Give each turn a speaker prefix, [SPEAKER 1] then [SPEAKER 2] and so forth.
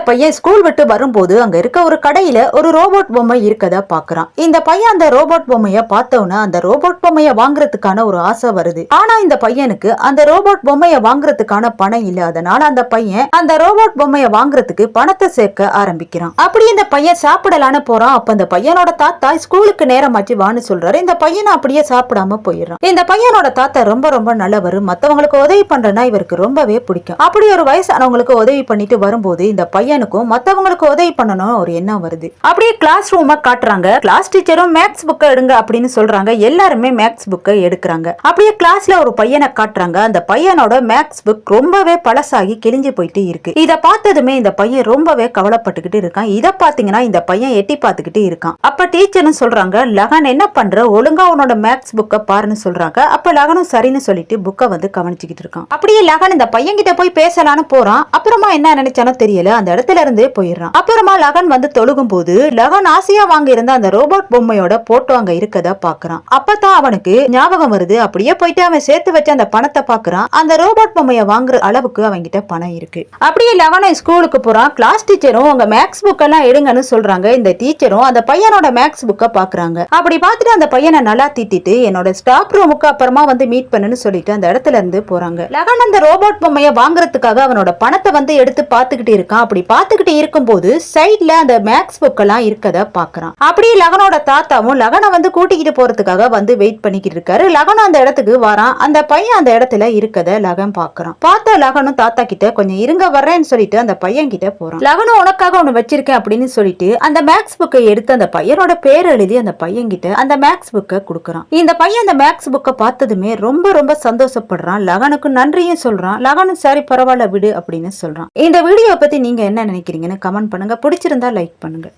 [SPEAKER 1] பையன் ஸ்கூல் விட்டு வரும்போது அங்க இருக்க ஒரு கடையில ஒரு ரோபோட் பொம்மை இருக்கதா பாக்குறான். இந்த பையன் அந்த ரோபோட் பொம்மைய பார்த்தோன்னா அந்த ரோபோட் பொம்மைய வாங்குறதுக்கான ஒரு ஆசை வருது. ஆனா இந்த பையனுக்கு அந்த ரோபோட் பொம்மைய வாங்குறதுக்கான பணம் இல்ல. அதனால அந்த பையன் அந்த ரோபோட் பொம்மைய வாங்குறதுக்கு பணத்தை சேர்க்க ஆரம்பிக்கிறான். அப்படி இந்த பையன் சாப்பிடலான்னு போறான். அப்ப அந்த பையனோட தாத்தா ஸ்கூலுக்கு நேரமாச்சு வான்னு சொல்றாரு. இந்த பையனை அப்படியே சாப்பிடாம போயிடுறான். இந்த பையனோட தாத்தா ரொம்ப ரொம்ப நல்லவர். மத்தவங்களுக்கு உதவி பண்றதுனா இவருக்கு ரொம்பவே பிடிக்கும். அப்படி ஒரு வயசானவங்களுக்கு உதவி பண்ணிட்டு வரும்போது இந்த பையனுக்கும் மத்தவங்களுக்கு உதவி பண்ணணும் ஒரு எண்ணம் வருது. அப்படியே கிளாஸ் ரூமை காட்டுறாங்க. கிளாஸ் டீச்சரும் மேக்ஸ் புக்கை எடுங்க அப்படின்னு சொல்றாங்க. எல்லாருமே மேக்ஸ் புக்கை எடுக்கிறாங்க. அப்படியே கிளாஸ்ல ஒரு பையனை காட்டுறாங்க. அந்த பையனோட மேக்ஸ் புக் ரொம்பவே பழசாகி கிழிஞ்சு போயிட்டு இருக்கு. இத பார்த்ததுமே இந்த பையன் ரொம்பவே கவலைப்பட்டுக்கிட்டு இருக்கான். இத பாத்தீங்கன்னா இந்த பையன் எட்டி பார்த்துக்கிட்டு இருக்கான். அப்ப டீச்சரும் சொல்றாங்க, லகன் என்ன பண்ற, ஒழுங்கா உன்னோட மேக்ஸ் புக்கை பாருன்னு சொல்றாங்க. அப்ப லகனும் சரின்னு சொல்லிட்டு புக்கை வந்து கவனிச்சுக்கிட்டு இருக்கான். அப்படியே லகன் இந்த பையன் கிட்ட போய் பேசலான்னு போறான். அப்புறமா என்ன நினைச்சானோ தெரியல, அந்த இடத்துல இருந்து போயிடுறான். அப்புறமா லகன் வந்து தொழுகும் போது லகன் ஆசையா வாங்க இருந்த அந்த ரோபோட் பொம்மையோட போட்டோ அங்க இருக்கதா பாக்குறான். அப்பதான் அவனுக்கு ஞாபகம் வருது. அப்படியே போயிட்டு அவன் சேர்த்து வச்ச அந்த பணத்தை பாக்குறான். அந்த ரோபோட் பொம்மையை வாங்குற அளவுக்கு அவன்கிட்ட பணம் இருக்கு. அப்படியே லகனும் ஸ்கூலுக்கு போறான். கிளாஸ் டீச்சரும் உங்க மேக்ஸ் புக் எல்லாம் எடுங்கன்னு சொல்றாங்க. இந்த டீச்சரும் அந்த பையனோட மேக்ஸ் புக்கை பாக்குறாங்க. அப்படி பார்த்துட்டு அந்த பையனை நல்லா திட்டிட்டு என்னோட ஸ்டாப் ரூமுக்கு அப்புறமா வந்து மீட் பண்ணுன்னு சொல்லிட்டு அந்த இடத்துல இருந்து போறாங்க. லகன் அந்த ரோபோட் பொம்மையை வாங்குறதுக்காக அவனோட பணத்தை வந்து எடுத்து பாத்துக்கிட்டு இருக்கான். அப்படி பாத்துக்கிட்டு இருக்கும்போது சைட்ல அந்த மேக்ஸ் புக் எல்லாம் இருக்கத பாக்குறான். அப்படியே லகனோட தாத்தாவும் லகனை வந்து கூட்டிக்கிட்டு போறதுக்காக வந்து வெயிட் பண்ணிக்கிட்டு இருக்காரு. லகனும் அந்த இடத்துக்கு வரான். அந்த பையன் அந்த இடத்துல இருக்கத லகன் பாக்குறான். பார்த்த லகனும் தாத்தா கிட்ட கொஞ்சம் இருங்க வர்றேன்னு சொல்லிட்டு அந்த பையன் கிட்ட போறான். லகனும் உனக்காக ஒண்ணு வச்சிருக்கேன் அப்படின்னு சொல்லிட்டு அந்த மேக்ஸ் புக்கை எடுத்து அந்த பையனோட பேர் எழுதி அந்த பையன் கிட்ட அந்த மேக்ஸ் புக்கை கொடுக்கறான். இந்த பையன் அந்த மேக்ஸ் புக்கை பார்த்ததுமே ரொம்ப ரொம்ப சந்தோஷப்படுறான். லகனுக்கு நன்றியும் சொல்றான். லகனும் சரி பரவாயில்ல விடு அப்படின்னு சொல்றான். இந்த வீடியோ பத்தி நீங்க என்ன நினைக்கிறீங்கன்னு கமெண்ட் பண்ணுங்க. பிடிச்சிருந்தா லைக் பண்ணுங்க.